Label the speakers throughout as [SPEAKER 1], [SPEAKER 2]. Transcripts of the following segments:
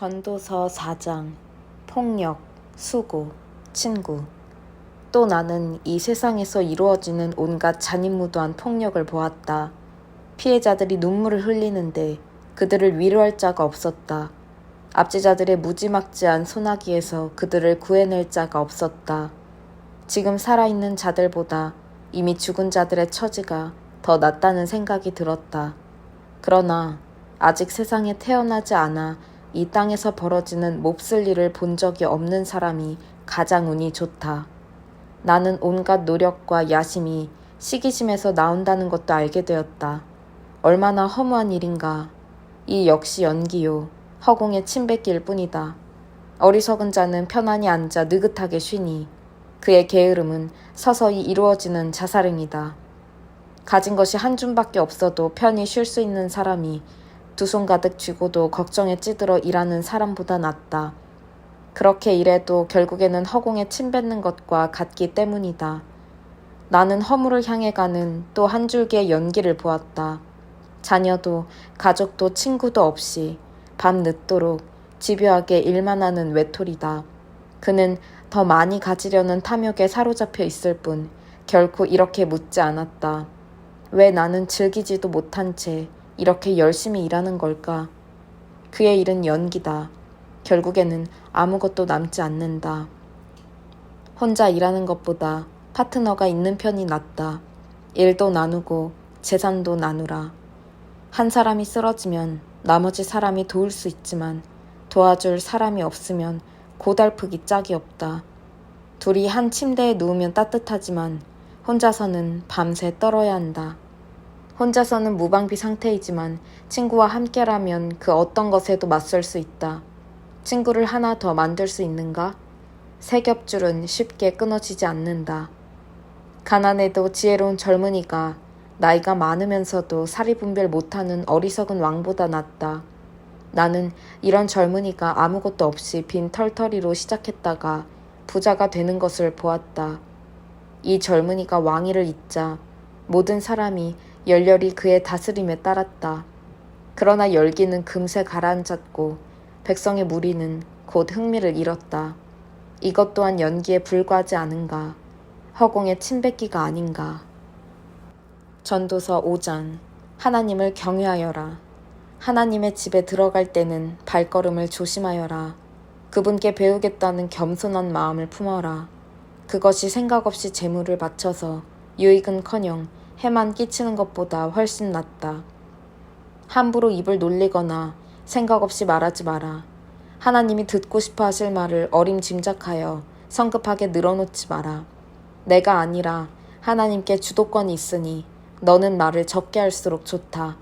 [SPEAKER 1] 전도서 4장 폭력, 수고, 친구. 또 나는 이 세상에서 이루어지는 온갖 잔인무도한 폭력을 보았다. 피해자들이 눈물을 흘리는데 그들을 위로할 자가 없었다. 압제자들의 무지막지한 소나기에서 그들을 구해낼 자가 없었다. 지금 살아있는 자들보다 이미 죽은 자들의 처지가 더 낫다는 생각이 들었다. 그러나 아직 세상에 태어나지 않아 이 땅에서 벌어지는 몹쓸 일을 본 적이 없는 사람이 가장 운이 좋다. 나는 온갖 노력과 야심이 시기심에서 나온다는 것도 알게 되었다. 얼마나 허무한 일인가. 이 역시 연기요. 허공의 침뱉기일 뿐이다. 어리석은 자는 편안히 앉아 느긋하게 쉬니 그의 게으름은 서서히 이루어지는 자살행위다. 가진 것이 한 줌밖에 없어도 편히 쉴 수 있는 사람이 두 손 가득 쥐고도 걱정에 찌들어 일하는 사람보다 낫다. 그렇게 일해도 결국에는 허공에 침뱉는 것과 같기 때문이다. 나는 허물을 향해 가는 또 한 줄기의 연기를 보았다. 자녀도 가족도 친구도 없이 밤 늦도록 집요하게 일만 하는 외톨이다. 그는 더 많이 가지려는 탐욕에 사로잡혀 있을 뿐 결코 이렇게 묻지 않았다. 왜 나는 즐기지도 못한 채 이렇게 열심히 일하는 걸까? 그의 일은 연기다. 결국에는 아무것도 남지 않는다. 혼자 일하는 것보다 파트너가 있는 편이 낫다. 일도 나누고 재산도 나누라. 한 사람이 쓰러지면 나머지 사람이 도울 수 있지만 도와줄 사람이 없으면 고달프기 짝이 없다. 둘이 한 침대에 누우면 따뜻하지만 혼자서는 밤새 떨어야 한다. 혼자서는 무방비 상태이지만 친구와 함께라면 그 어떤 것에도 맞설 수 있다. 친구를 하나 더 만들 수 있는가? 세 겹줄은 쉽게 끊어지지 않는다. 가난해도 지혜로운 젊은이가 나이가 많으면서도 사리분별 못하는 어리석은 왕보다 낫다. 나는 이런 젊은이가 아무것도 없이 빈 털터리로 시작했다가 부자가 되는 것을 보았다. 이 젊은이가 왕위를 잇자 모든 사람이 열렬히 그의 다스림에 따랐다. 그러나 열기는 금세 가라앉았고 백성의 무리는 곧 흥미를 잃었다. 이것 또한 연기에 불과하지 않은가. 허공의 침뱉기가 아닌가. 전도서 5장 하나님을 경외하여라. 하나님의 집에 들어갈 때는 발걸음을 조심하여라. 그분께 배우겠다는 겸손한 마음을 품어라. 그것이 생각 없이 재물을 바쳐서 유익은커녕 해만 끼치는 것보다 훨씬 낫다. 함부로 입을 놀리거나 생각 없이 말하지 마라. 하나님이 듣고 싶어 하실 말을 어림짐작하여 성급하게 늘어놓지 마라. 내가 아니라 하나님께 주도권이 있으니 너는 말을 적게 할수록 좋다.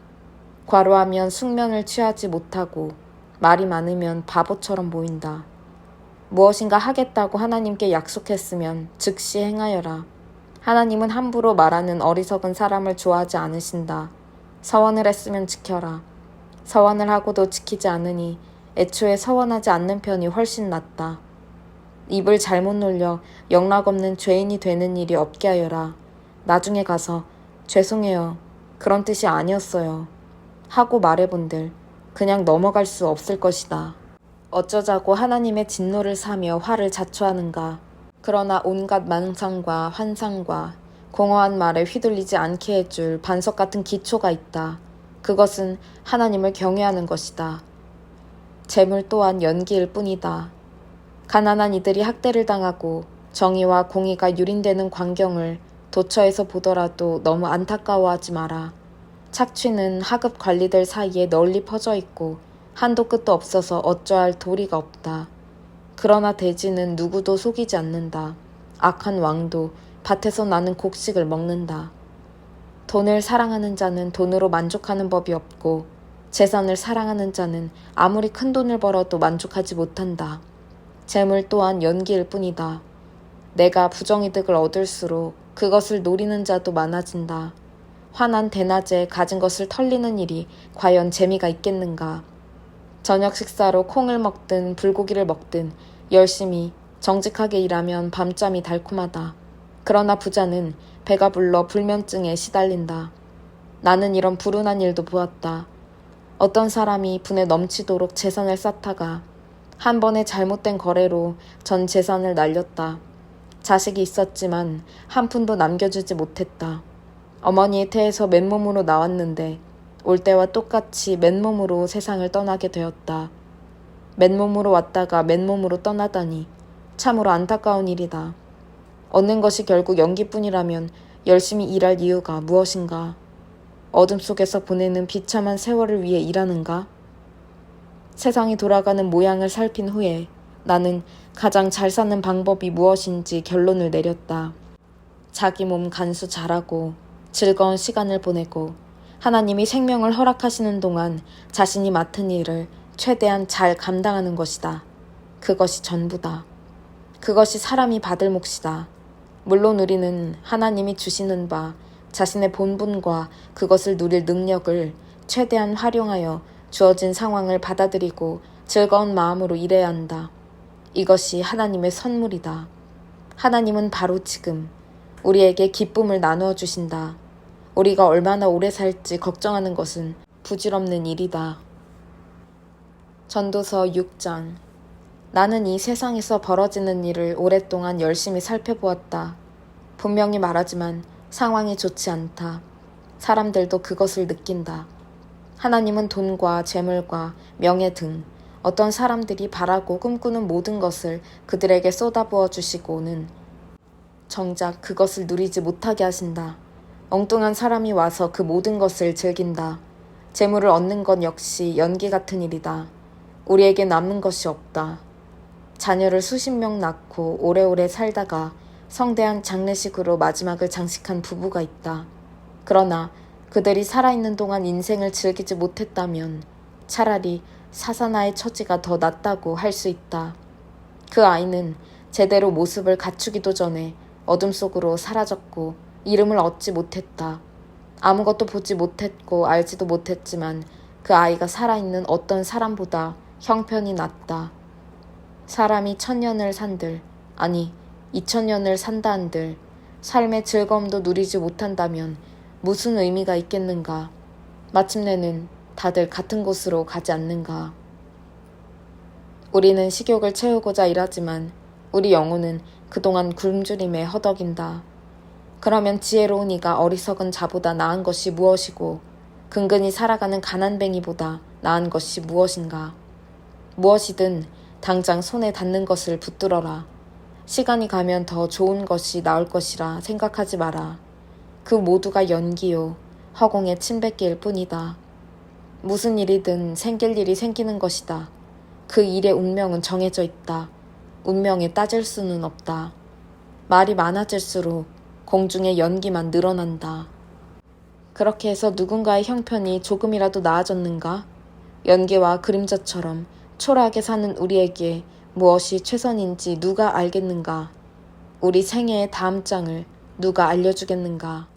[SPEAKER 1] 과로하면 숙면을 취하지 못하고 말이 많으면 바보처럼 보인다. 무엇인가 하겠다고 하나님께 약속했으면 즉시 행하여라. 하나님은 함부로 말하는 어리석은 사람을 좋아하지 않으신다. 서원을 했으면 지켜라. 서원을 하고도 지키지 않으니 애초에 서원하지 않는 편이 훨씬 낫다. 입을 잘못 놀려 영락없는 죄인이 되는 일이 없게 하여라. 나중에 가서 죄송해요. 그런 뜻이 아니었어요. 하고 말해본들 그냥 넘어갈 수 없을 것이다. 어쩌자고 하나님의 진노를 사며 화를 자초하는가. 그러나 온갖 망상과 환상과 공허한 말에 휘둘리지 않게 해줄 반석 같은 기초가 있다. 그것은 하나님을 경외하는 것이다. 재물 또한 연기일 뿐이다. 가난한 이들이 학대를 당하고 정의와 공의가 유린되는 광경을 도처에서 보더라도 너무 안타까워하지 마라. 착취는 하급 관리들 사이에 널리 퍼져 있고 한도 끝도 없어서 어쩌할 도리가 없다. 그러나 돼지는 누구도 속이지 않는다. 악한 왕도 밭에서 나는 곡식을 먹는다. 돈을 사랑하는 자는 돈으로 만족하는 법이 없고 재산을 사랑하는 자는 아무리 큰 돈을 벌어도 만족하지 못한다. 재물 또한 연기일 뿐이다. 내가 부정이득을 얻을수록 그것을 노리는 자도 많아진다. 환한 대낮에 가진 것을 털리는 일이 과연 재미가 있겠는가. 저녁 식사로 콩을 먹든 불고기를 먹든 열심히 정직하게 일하면 밤잠이 달콤하다. 그러나 부자는 배가 불러 불면증에 시달린다. 나는 이런 불운한 일도 보았다. 어떤 사람이 분에 넘치도록 재산을 쌓다가 한 번의 잘못된 거래로 전 재산을 날렸다. 자식이 있었지만 한 푼도 남겨주지 못했다. 어머니의 태에서 맨몸으로 나왔는데 올 때와 똑같이 맨몸으로 세상을 떠나게 되었다. 맨몸으로 왔다가 맨몸으로 떠나다니 참으로 안타까운 일이다. 얻는 것이 결국 연기뿐이라면 열심히 일할 이유가 무엇인가? 어둠 속에서 보내는 비참한 세월을 위해 일하는가? 세상이 돌아가는 모양을 살핀 후에 나는 가장 잘 사는 방법이 무엇인지 결론을 내렸다. 자기 몸 간수 잘하고 즐거운 시간을 보내고 하나님이 생명을 허락하시는 동안 자신이 맡은 일을 최대한 잘 감당하는 것이다. 그것이 전부다. 그것이 사람이 받을 몫이다. 물론 우리는 하나님이 주시는 바 자신의 본분과 그것을 누릴 능력을 최대한 활용하여 주어진 상황을 받아들이고 즐거운 마음으로 일해야 한다. 이것이 하나님의 선물이다. 하나님은 바로 지금 우리에게 기쁨을 나누어 주신다. 우리가 얼마나 오래 살지 걱정하는 것은 부질없는 일이다. 전도서 6장. 나는 이 세상에서 벌어지는 일을 오랫동안 열심히 살펴보았다. 분명히 말하지만 상황이 좋지 않다. 사람들도 그것을 느낀다. 하나님은 돈과 재물과 명예 등 어떤 사람들이 바라고 꿈꾸는 모든 것을 그들에게 쏟아부어 주시고는 정작 그것을 누리지 못하게 하신다. 엉뚱한 사람이 와서 그 모든 것을 즐긴다. 재물을 얻는 것 역시 연기 같은 일이다. 우리에게 남은 것이 없다. 자녀를 수십 명 낳고 오래오래 살다가 성대한 장례식으로 마지막을 장식한 부부가 있다. 그러나 그들이 살아있는 동안 인생을 즐기지 못했다면 차라리 사사나의 처지가 더 낫다고 할 수 있다. 그 아이는 제대로 모습을 갖추기도 전에 어둠 속으로 사라졌고 이름을 얻지 못했다. 아무것도 보지 못했고 알지도 못했지만 그 아이가 살아있는 어떤 사람보다 형편이 낫다. 사람이 1000년을 산들, 아니 2000년을 산다 한들 삶의 즐거움도 누리지 못한다면 무슨 의미가 있겠는가? 마침내는 다들 같은 곳으로 가지 않는가? 우리는 식욕을 채우고자 일하지만 우리 영혼은 그동안 굶주림에 허덕인다. 그러면 지혜로운 이가 어리석은 자보다 나은 것이 무엇이고 근근히 살아가는 가난뱅이보다 나은 것이 무엇인가? 무엇이든 당장 손에 닿는 것을 붙들어라. 시간이 가면 더 좋은 것이 나올 것이라 생각하지 마라. 그 모두가 연기요, 허공의 침뱉기일 뿐이다. 무슨 일이든 생길 일이 생기는 것이다. 그 일의 운명은 정해져 있다. 운명에 따질 수는 없다. 말이 많아질수록 공중의 연기만 늘어난다. 그렇게 해서 누군가의 형편이 조금이라도 나아졌는가? 연기와 그림자처럼 초라하게 사는 우리에게 무엇이 최선인지 누가 알겠는가? 우리 생애의 다음 장을 누가 알려주겠는가?